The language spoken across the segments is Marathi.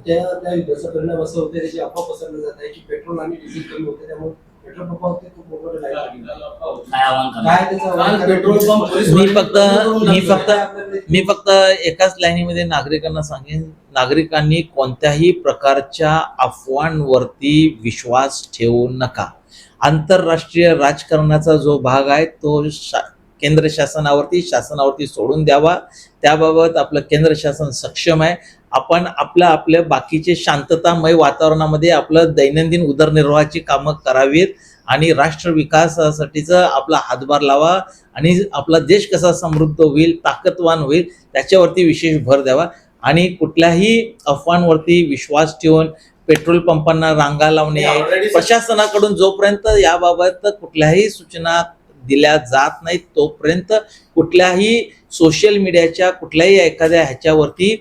त्या युद्धाचा परिणाम असं होते त्याची अफवा पसरली जात आहे की पेट्रोल आणि डिझेल कमी होते, त्यामुळे पेट्रोल पंपावरती खूप मोठं लाईट लागली. काय आव्हान करणार? काय त्याचं आव्हान करणार? पेट्रोल पंप मी फक्त एकाच लाईनीमध्ये नागरिकांना सांगेन, नागरिकांनी कोणत्याही प्रकारच्या अफवांवरती विश्वास ठेवू नका. आंतरराष्ट्रीय राजकारणाचा जो भाग आहे तो केंद्र शासनावरती सोडून द्यावा. त्याबाबत आपलं केंद्र शासन सक्षम आहे. आपण आपल्या बाकीचे शांततामय वातावरणामध्ये आपलं दैनंदिन उदरनिर्वाहाची कामं करावीत आणि राष्ट्र विकासासाठीचा आपला हातभार लावा आणि आपला देश कसा समृद्ध होईल, ताकदवान होईल त्याच्यावरती विशेष भर द्यावा. आणि कुठल्याही अफवांवरती विश्वास ठेवून पेट्रोल पंपांना रांगा लावणे, प्रशासनाकडून जोपर्यंत याबाबत कुठल्याही सूचना दिल्या जात नाहीत तोपर्यंत कुठल्याही सोशल मीडियाच्या कुठल्याही एखाद्या ह्याच्यावरती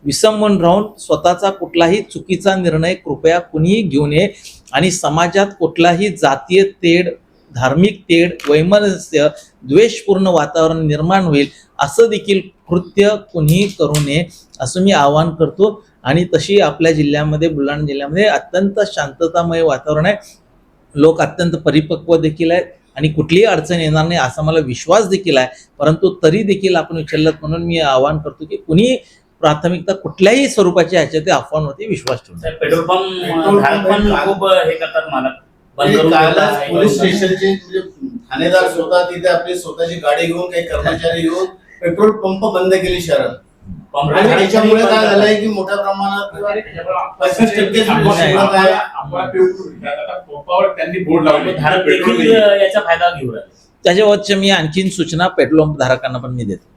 विसंबून राहून स्वतःचा कुठलाही चुकीचा निर्णय कृपया कुणीही घेऊ नये. आणि समाजात कुठलाही जातीय तेढ, धार्मिक तेढ, वैमनस्य, द्वेषपूर्ण वातावरण निर्माण होईल असं देखील कृत्य कुणीही करू नये असं मी आवाहन करतो. आणि तशी आपल्या जिल्ह्यामध्ये, बुलढाणा जिल्ह्यामध्ये अत्यंत शांततामय वातावरण आहे. लोक अत्यंत परिपक्व देखील आहेत आणि कुठलीही अडचण येणार नाही असा मला विश्वास देखील आहे. परंतु तरी देखील आपण विचारलं म्हणून मी आवाहन करतो की कुणी प्राथमिकता कुठल्याही स्वरूपाच्या ह्याच्या अफवांवरती विश्वास ठेवू. पेट्रोल पंप धारक पण खूप हे करतात, मालक बंद करून पोलीस स्टेशनचे ठाणेदार स्वतः तिथे आपली स्वतःची गाडी घेऊन काही कर्मचारी येऊन पेट्रोल पंप बंद केली शहरात. आणि त्याच्यामुळे काय झालंय की मोठ्या प्रमाणात 35% पंपावर त्यांनी बोर्ड लावले, धारक देखील याचा फायदा घेऊ राहिले. त्याच्यावरच्या मी आणखीन सूचना पेट्रोल पंप धारकांना पण मी देतो.